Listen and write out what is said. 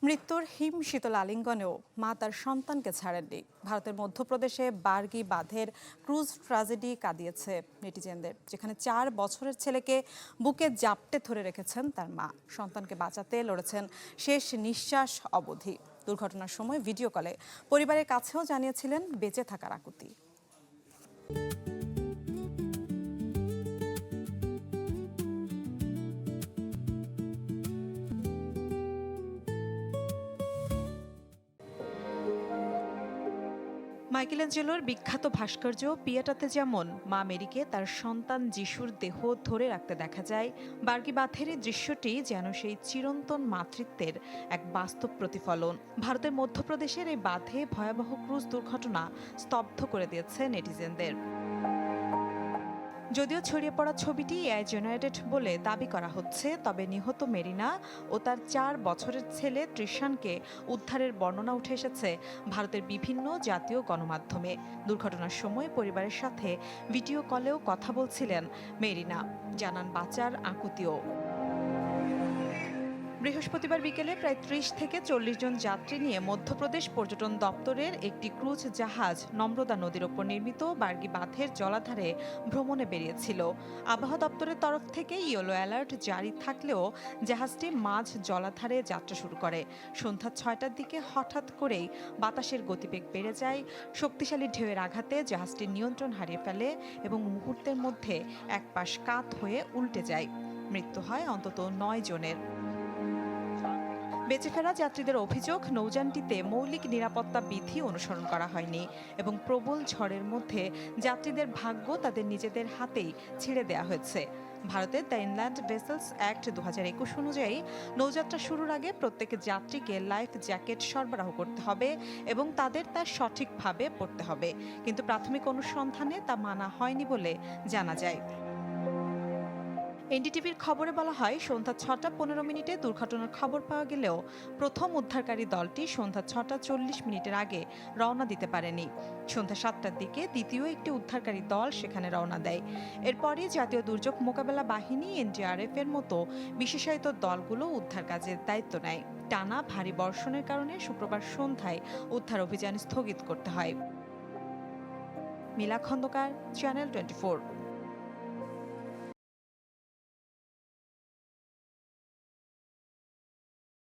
মৃত্যুর হিমশীতল আলিঙ্গনেও মা তার সন্তানকে ছাড়েননি। ভারতের মধ্যপ্রদেশে বার্গি বাঁধের ক্রুজ ট্র্যাজেডি কাঁদিয়েছে নেটিজেনদের, যেখানে 4 বছরের ছেলেকে বুকে জাপটে ধরে রেখেছেন তার মা। সন্তানকে বাঁচাতে লড়েছেন শেষ নিঃশ্বাস অবধি। দুর্ঘটনার সময় ভিডিও কলে পরিবারের কাছেও জানিয়েছিলেন বেঁচে থাকার আকুতি। মাইকেলেঞ্জেলোর বিখ্যাত ভাস্কর্য পিয়েটাতে যেমন মা মেরিকে তার সন্তান যিশুর দেহ ধরে রাখতে দেখা যায়, বার্গি বাঁধের এই দৃশ্যটি যেন সেই চিরন্তন মাতৃত্বের এক বাস্তব প্রতিফলন। ভারতের মধ্যপ্রদেশের এই বাঁধে ভয়াবহ ক্রুজ দুর্ঘটনা স্তব্ধ করে দিয়েছে নেটিজেনদের। যদিও ছড়িয়ে পড়া ছবিটি এআই জেনারেটেড বলে দাবি করা হচ্ছে, তবে নিহত মেরিনা ও তার 4 বছরের ছেলে তৃষানকে উদ্ধারের বর্ণনা উঠে এসেছে ভারতের বিভিন্ন জাতীয় গণমাধ্যমে। দুর্ঘটনার সময় পরিবারের সাথে ভিডিও কলেও কথা বলছিলেন মেরিনা, জানান বাঁচার আকুতিও। বৃহস্পতিবার বিকেলে প্রায় 30 থেকে 40 জন যাত্রী নিয়ে মধ্যপ্রদেশ পর্যটন দপ্তরের একটি ক্রুজ জাহাজ নম্রতা নদীর ওপর নির্মিত বার্গি বাঁধের জলাধারে ভ্রমণে বেরিয়েছিল। আবহাওয়া দপ্তরের তরফ থেকে ইয়েলো অ্যালার্ট জারি থাকলেও জাহাজটি মাঝ জলাধারে যাত্রা শুরু করে। সন্ধ্যা 6টার দিকে হঠাৎ করেই বাতাসের গতিবেগ বেড়ে যায়। শক্তিশালী ঢেউয়ের আঘাতে জাহাজটি নিয়ন্ত্রণ হারিয়ে ফেলে এবং মুহূর্তের মধ্যে এক পাশ কাত হয়ে উল্টে যায়। মৃত্যু হয় অন্তত 9 জনের। বেঁচে ফেরা যাত্রীদের অভিযোগ, নৌযানটিতে মৌলিক নিরাপত্তা বিধি অনুসরণ করা হয়নি এবং প্রবল ঝড়ের মধ্যে যাত্রীদের ভাগ্য তাদের নিজেদের হাতেই ছেড়ে দেওয়া হয়েছে। ভারতের দ্য ইনল্যান্ড ভেসেলস অ্যাক্ট 2021 অনুযায়ী নৌযাত্রা শুরুর আগে প্রত্যেক যাত্রীকে লাইফ জ্যাকেট সরবরাহ করতে হবে এবং তাদের তা সঠিকভাবে পরতে হবে, কিন্তু প্রাথমিক অনুসন্ধানে তা মানা হয়নি বলে জানা যায়। এনডিটিভির খবরে বলা হয়, সন্ধ্যা 6টা 15 মিনিটে দুর্ঘটনার খবর পাওয়া গেলেও প্রথম উদ্ধারকারী দলটি সন্ধ্যা 6টা 40 মিনিটের আগে রওনা দিতে পারেনি। সন্ধ্যা 7টার দিকে দ্বিতীয় একটি উদ্ধারকারী দল সেখানে রওনা দেয়। এরপরই জাতীয় দুর্যোগ মোকাবেলা বাহিনী এনডিআরএফ এর মতো বিশেষায়িত দলগুলো উদ্ধার কাজের দায়িত্ব নেয়। টানা ভারী বর্ষণের কারণে শুক্রবার সন্ধ্যায় উদ্ধার অভিযান স্থগিত করতে হয়। মিলা খন্দকার, চ্যানেল 24।